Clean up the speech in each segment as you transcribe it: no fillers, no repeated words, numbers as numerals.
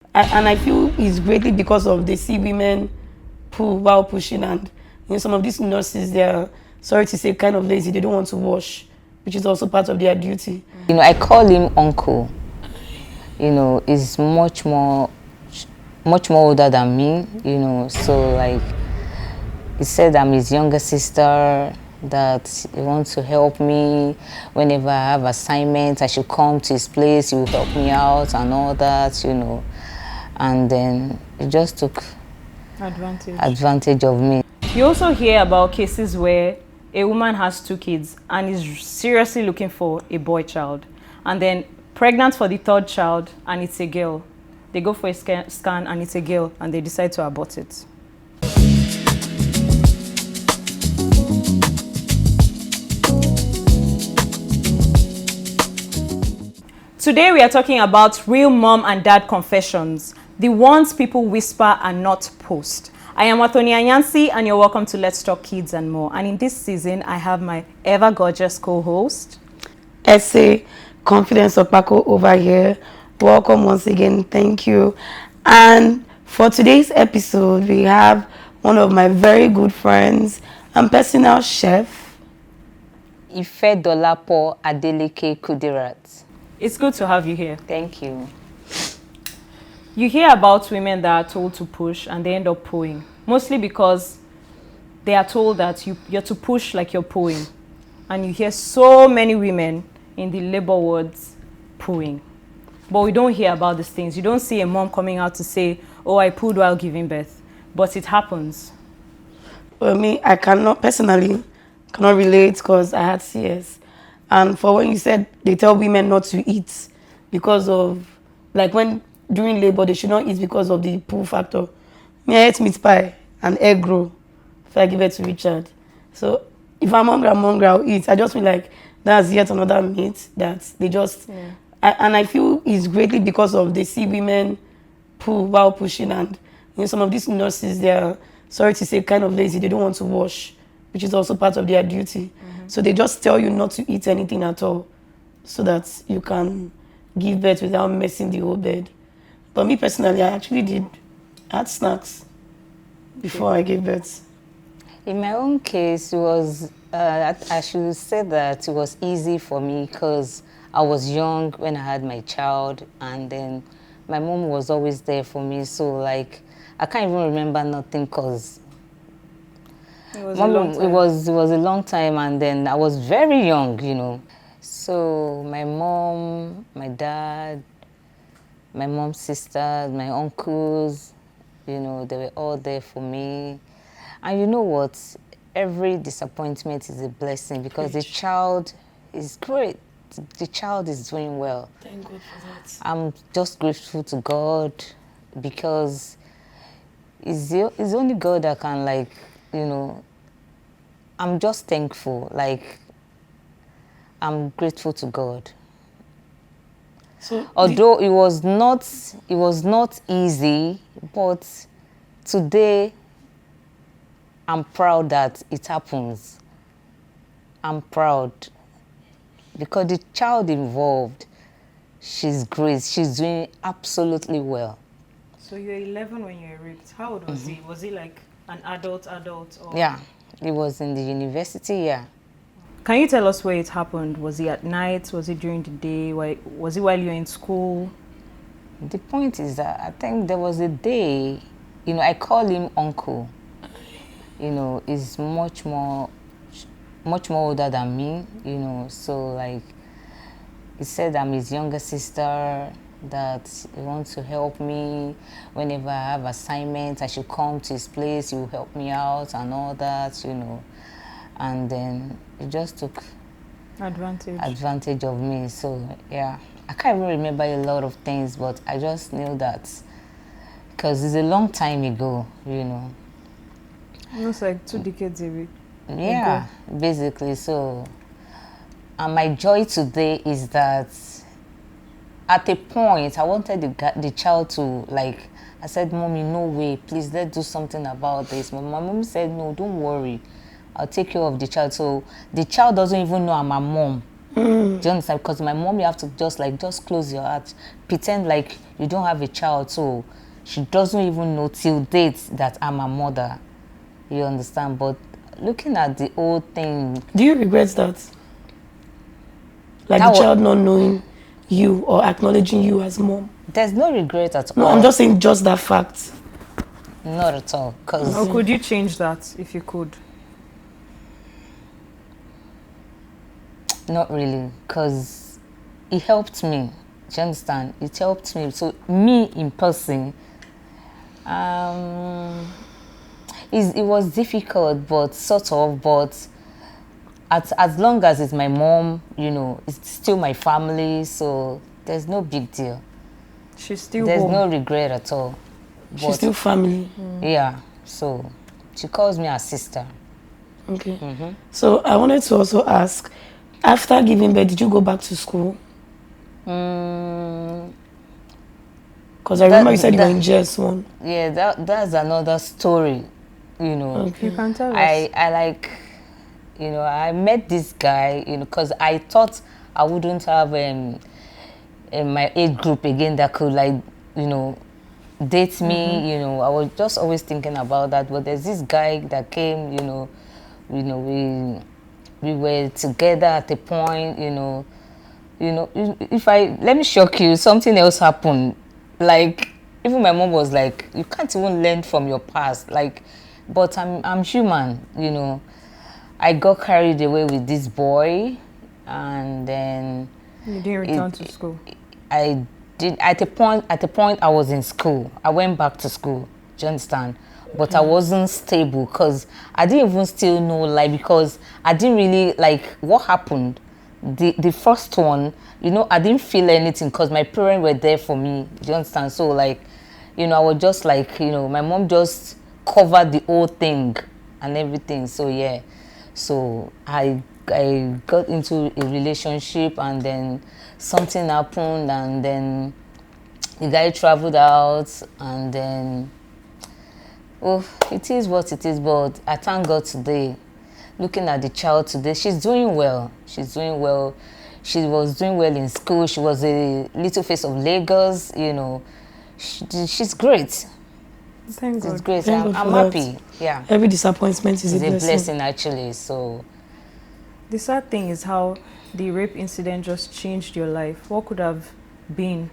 And I feel it's greatly because of they see women pull while pushing, and some of these nurses, they're, sorry to say, kind of lazy. They don't want to wash, which is also part of their duty. I call him uncle. He's much more older than me. So like he said I'm his younger sister, that he wants to help me whenever I have assignments. I should come to his place, he will help me out and all that. And then he just took advantage of me. You also hear about cases where a woman has 2 kids and is seriously looking for a boy child, and then pregnant for the 3rd child and it's a girl. They go for a scan and it's a girl and they decide to abort it. Today we are talking about real mom and dad confessions, the ones people whisper and not post. I am Wathoni and you're welcome to Let's Talk Kids and More. And in this season, I have my ever gorgeous co-host, Essay Confidence Opako over here. Welcome once again. Thank you. And for today's episode, we have one of my very good friends and personal chef, Dolapo and Wathoni. It's good to have you here. Thank you. You hear about women that are told to push and they end up pulling, mostly because they are told that you're to push like you're pulling. And you hear so many women in the labor wards pulling. But we don't hear about these things. You don't see a mom coming out to say, oh, I pulled while giving birth. But it happens. For me, I cannot relate because I had CS. And for when you said they tell women not to eat because of, like when during labor, they should not eat because of the pull factor. Me, I ate meat pie and egg roll before I give it to Richard. So if I'm hungry, I'll eat. I just feel like that's yet another myth that they just... Yeah. And I feel it's greatly because of they see women pull while pushing, and some of these nurses, they're, sorry to say, kind of lazy. They don't want to wash, which is also part of their duty. So they just tell you not to eat anything at all so that you can give birth without messing the whole bed. But me personally, I actually did add snacks before I gave birth. In my own case, it was, I should say that it was easy for me because I was young when I had my child, and then my mom was always there for me. So like, I can't even remember nothing because it was a long time, and then I was very young. So my mom, my dad, my mom's sisters, my uncles, they were all there for me. And you know what? Every disappointment is a blessing because the child is great. The child is doing well. Thank God for that. I'm just grateful to God because it's only God that can, like, I'm just thankful. Like, I'm grateful to God. So although it was not easy, but today I'm proud that it happens. I'm proud because the child involved, she's great. She's doing absolutely well. So you're 11 when you were raped. How old was he? Was he like an adult? Or? Yeah, he was in the university, yeah. Can you tell us where it happened? Was he at night? Was it during the day? Was it while you were in school? The point is that I think there was a day, I call him uncle. He's much more older than me, so like he said I'm his younger sister, that he wants to help me whenever I have assignments. I should come to his place, he will help me out and all that, and then he just took advantage of me. So yeah, I can't even remember a lot of things, but I just knew that because it's a long time ago. Almost like 2 decades ago. Yeah, basically. So, and my joy today is that at a point I wanted the child to, like, I said, Mommy, no way, please, let's do something about this. My mom said, no, don't worry, I'll take care of the child. So the child doesn't even know I'm a mom. Do you understand? Because my mom, you have to just close your heart, pretend like you don't have a child, so she doesn't even know till date that I'm a mother. You understand? But looking at the whole thing, Do you regret that? Like That the wa- child not knowing you or acknowledging you as mom? there's no regret at No, all. I'm just saying just that fact. Not at all. Because Or could you change that if you could? not really. Because it helped me. Do you understand? It helped me. So me in person, it was difficult, but sort of. But as long as it's my mom, it's still my family. So there's no big deal. She's still There's home. no regret at all. She's still family. Yeah. So she calls me her sister. Okay. So I wanted to also ask, after giving birth, did you go back to school? Mm, Because I remember you That- said you were that- in GS1. yeah, that's another story. Okay. You can tell us. I like, I met this guy, because I thought I wouldn't have in my age group again that could date me. I was just always thinking about that. But there's this guy that came. We were together at a point. If let me shock you, something else happened. Like even my mom was like, you can't even learn from your past. Like, but I'm human. I got carried away with this boy, and then You didn't return to school. I did at the point I was in school. I went back to school. Do you understand? But I wasn't stable because I didn't even still know, like, because I didn't really like what happened. The first one, I didn't feel anything because my parents were there for me. Do you understand? So like, I was just like, my mom just covered the whole thing and everything. So yeah, so I got into a relationship, and then something happened, and then the guy traveled out, and then it is what it is. But I thank God today. Looking at the child today, she's doing well. She's doing well. She was doing well in school. She was a little face of Lagos. She's great. Thank She's God. great. Thank I'm God for that. happy. Yeah, Every disappointment is it's a a blessing. blessing actually. So The sad thing is how the rape incident just changed your life. What could have been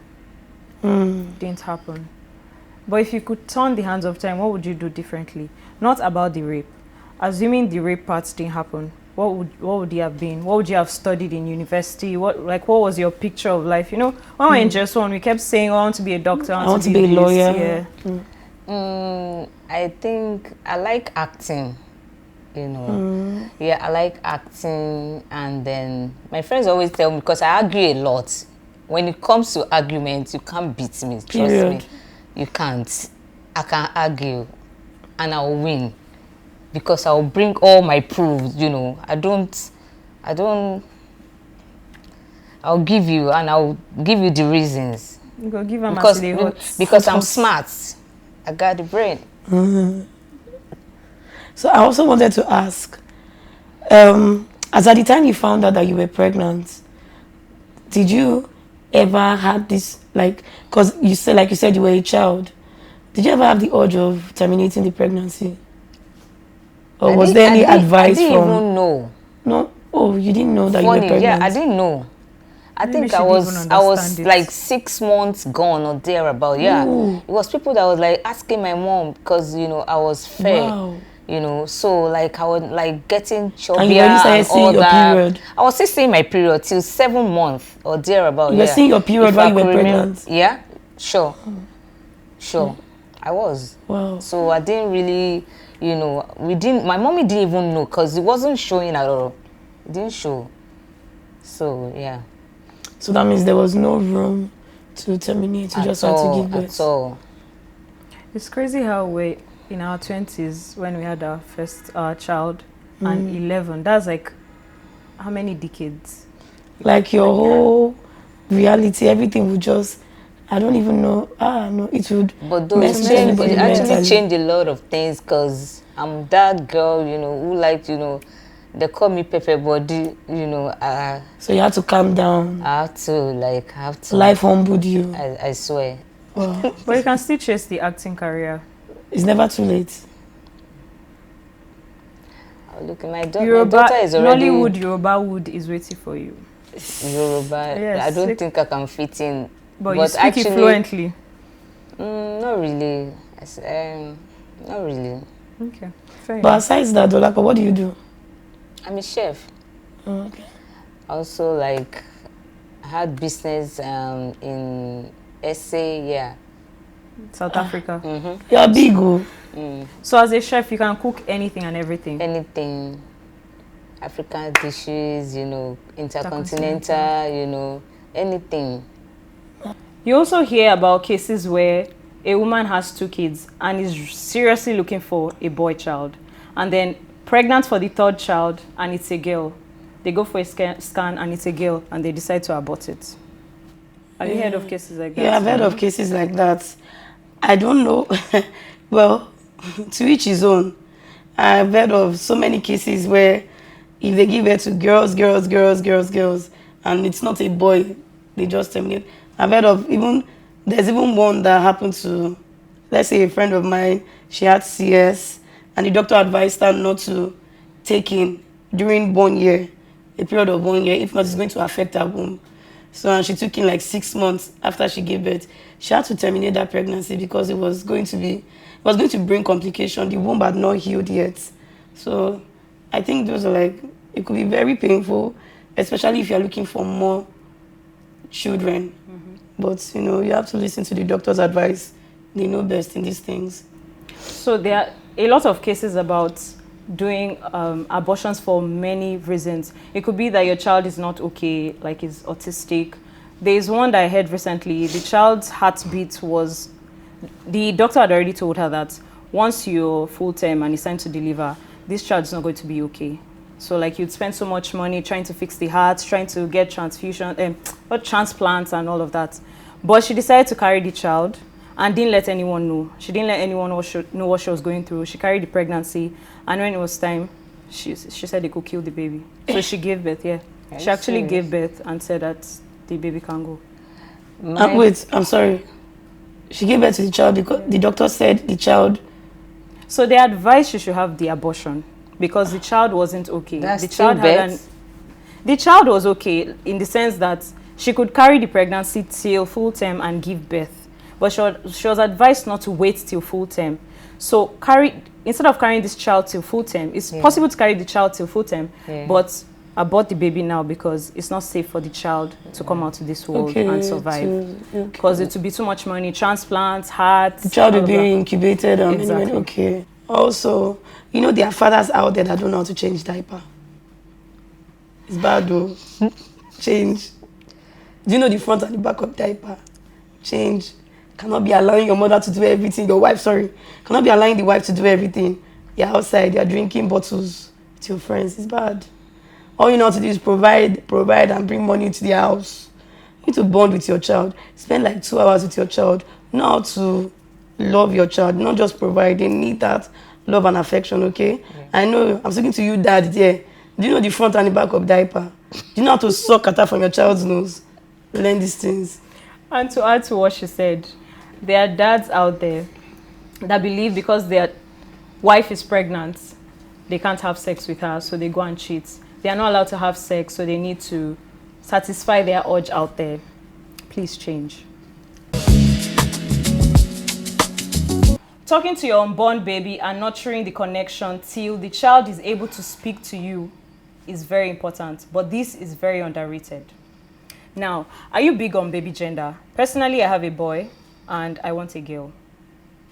didn't happen. But if you could turn the hands of time, what would you do differently? Not about the rape. Assuming the rape parts didn't happen, what would you have been? What would you have studied in university? What was your picture of life? When we were in just one, we kept saying, I want to be a doctor, I want to be a this." lawyer. Yeah. I think I like acting. Yeah, I like acting, and then my friends always tell me, because I argue a lot. When it comes to arguments, you can't beat me. Trust Period. me, you can't. I can argue, and I'll win, because I'll bring all my proofs. I'll give you, and I'll give you the reasons, You go give them because I'm smart. I got the brain. So I also wanted to ask, as at the time you found out that you were pregnant, did you ever have this, like, because you said you were a child, did you ever have the urge of terminating the pregnancy? Or was there any advice I didn't from? even know. No. Oh, you didn't know that you were Funny, pregnant. yeah, I didn't know. I Maybe think she I didn't was even I was understand it. like 6 months gone or thereabout. Yeah, Ooh. it was people that was like asking my mom, because I was fair. Wow. So like I was like getting chubbier And you already started and seeing all your that. period. I was still seeing my period till 7 months or thereabout. You were yeah. seeing your period If while I you were could remember- pregnant? Yeah, sure. I was. Wow. So I didn't really, my mommy didn't even know, because it wasn't showing at all. It didn't show. So yeah. So that means there was no room to terminate. You just had to give birth. At all. It's crazy how we in our 20s when we had our first child and 11. That's like how many decades? Like your whole reality, everything would just, I don't even know. No, it would But mess those with changed, everybody it actually mentally. changed a lot of things, because I'm that girl, who liked, they call me Pepper Body, you know. So you had to calm down. I have to. Life humbled you. I swear. Wow. But you can still chase the acting career. It's never too late. Oh, look, my daughter is already... Yoruba wood is waiting for you. Yoruba. Yes. I don't think I can fit in. But you speak it fluently. Not really. Not really. Okay, fair But enough. aside that, Dolapo, what do you do? I'm a chef. Oh, okay. Also, like, I had business in SA, yeah. South Africa. You're big, oh. So as a chef, you can cook anything and everything. Anything. African dishes, you know, intercontinental, you know, anything. You also hear about cases where a woman has 2 kids and is seriously looking for a boy child, and then pregnant for the 3rd child and it's a girl. They go for a scan and it's a girl and they decide to abort it. Have you heard of cases like that? Yeah, I've heard of cases like that. I don't know. Well, to each his own. I've heard of so many cases where if they give birth to girls, and it's not a boy, they just terminate. I've heard of there's even one that happened to, let's say, a friend of mine. She had CS, and the doctor advised her not to take in during 1 year, a period of 1 year, if not, it's going to affect her womb. So, and she took in like 6 months after she gave birth. She had to terminate that pregnancy because it was going to bring complication. The womb had not healed yet. So, I think those are like, it could be very painful, especially if you're looking for more children. But, you know, you have to listen to the doctor's advice. They know best in these things. So there are a lot of cases about doing abortions for many reasons. It could be that your child is not okay, like is autistic. There is one that I heard recently. The child's heartbeat was, the doctor had already told her that once you're full term and it's time to deliver, this child is not going to be okay. So like you'd spend so much money trying to fix the heart, trying to get transfusion, or transplants and all of that. But she decided to carry the child and didn't let anyone know. She didn't let anyone know what she was going through. She carried the pregnancy, and when it was time, she said they could kill the baby. So she gave birth, yeah. She actually gave birth and said that the baby can go. Wait, I'm sorry. She gave birth to the child because the doctor said the child... So they advised she should have the abortion because the child wasn't okay. That's the child the child was okay in the sense that she could carry the pregnancy till full term and give birth. But she was advised not to wait till full term. So instead of carrying this child till full term, it's possible to carry the child till full term, but abort the baby now because it's not safe for the child to come out to this world and survive. Because it would be too much money, transplants, hearts. The child will be incubated. Exactly. Okay. Also, you know, there are fathers out there that don't know how to change diaper. It's bad though. Change. Do you know the front and the back of diaper? Change. Cannot be allowing your mother to do everything. Your wife, sorry. Cannot be allowing the wife to do everything. You're outside, you're drinking bottles with your friends. It's bad. All you know how to do is provide and bring money into the house. You need to bond with your child. Spend like 2 hours with your child. Know how to love your child, not just provide. They need that love and affection, okay? I know, I'm speaking to you, dad, there. Do you know the front and the back of diaper? Do you know how to suck water from your child's nose? Learn these things. And to add to what she said, there are dads out there that believe because their wife is pregnant, they can't have sex with her, so they go and cheat. They are not allowed to have sex, so they need to satisfy their urge out there. Please change. Talking to your unborn baby and nurturing the connection till the child is able to speak to you is very important, but this is very underrated. Now, are you big on baby gender? Personally, I have a boy and I want a girl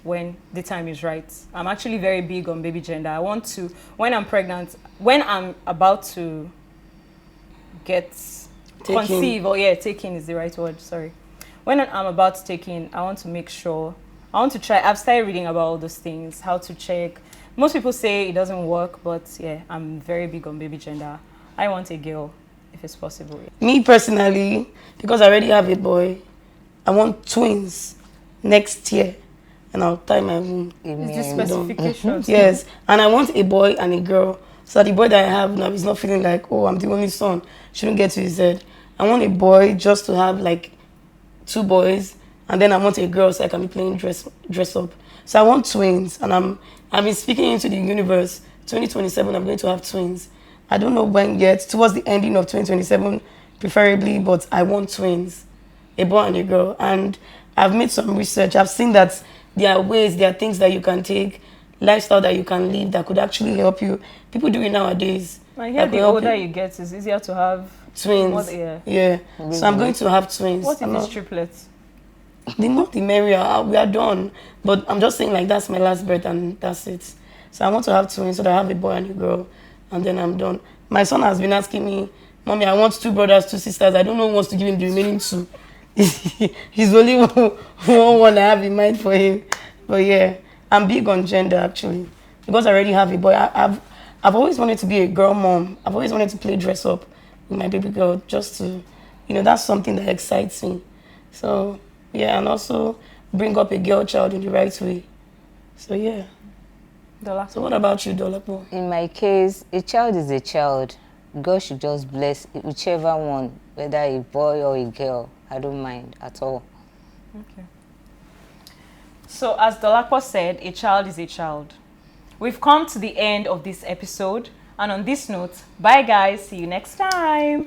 when the time is right. I'm actually very big on baby gender. I want to, when I'm pregnant, when I'm about to conceive, taking is the right word, sorry. When I'm about to take in, I want to make sure, I want to try, I've started reading about all those things, how to check. Most people say it doesn't work, but yeah, I'm very big on baby gender. I want a girl, if it's possible. Me personally, because I already have a boy, I want twins next year, and I'll tie my womb. Is this specification? Yes, and I want a boy and a girl. So that the boy that I have now is not feeling like, oh, I'm the only son. Shouldn't get to his head. I want a boy just to have like 2 boys, and then I want a girl so I can be playing dress up. So I want twins, and I've been speaking into the universe. 2027, I'm going to have twins. I don't know when yet. Towards the ending of 2027, preferably, but I want twins, a boy and a girl. And I've made some research. I've seen that there are ways, there are things that you can take, lifestyle that you can live that could actually help you. People do it nowadays. I hear That could the help older you. you get, it's easier to have Twins. Yeah. Yeah. So I'm going to have twins. What if I'm it's not- triplets? The more the merrier. We are done. But I'm just saying like that's my last birth and that's it. So I want to have twins so that I have a boy and a girl, and then I'm done. My son has been asking me, Mommy, I want 2 brothers, 2 sisters. I don't know who wants to give him the remaining 2. He's only one I have in mind for him. But yeah, I'm big on gender actually. Because I already have a boy. I've always wanted to be a girl mom. I've always wanted to play dress up with my baby girl just to, that's something that excites me. So yeah, and also bring up a girl child in the right way. So yeah. So what about you, Dolapo? In my case, a child is a child. God should just bless whichever one, whether a boy or a girl. I don't mind at all. Okay. So as Dolapo said, a child is a child. We've come to the end of this episode. And on this note, bye guys. See you next time.